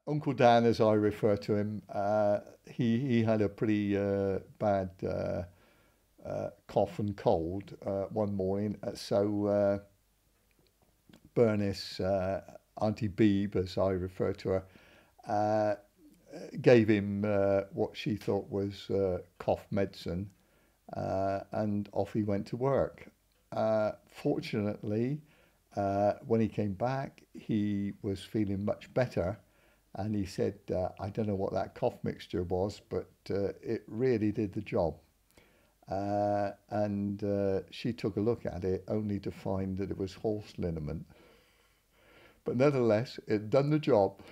Uncle Dan, as I refer to him, he had a pretty bad cough and cold one morning. So Bernice, Auntie Beeb, as I refer to her, uh, gave him what she thought was cough medicine, and off he went to work. Fortunately, when he came back, he was feeling much better, and he said, "I don't know what that cough mixture was, but it really did the job." And she took a look at it, only to find that it was horse liniment. But nevertheless, it done the job.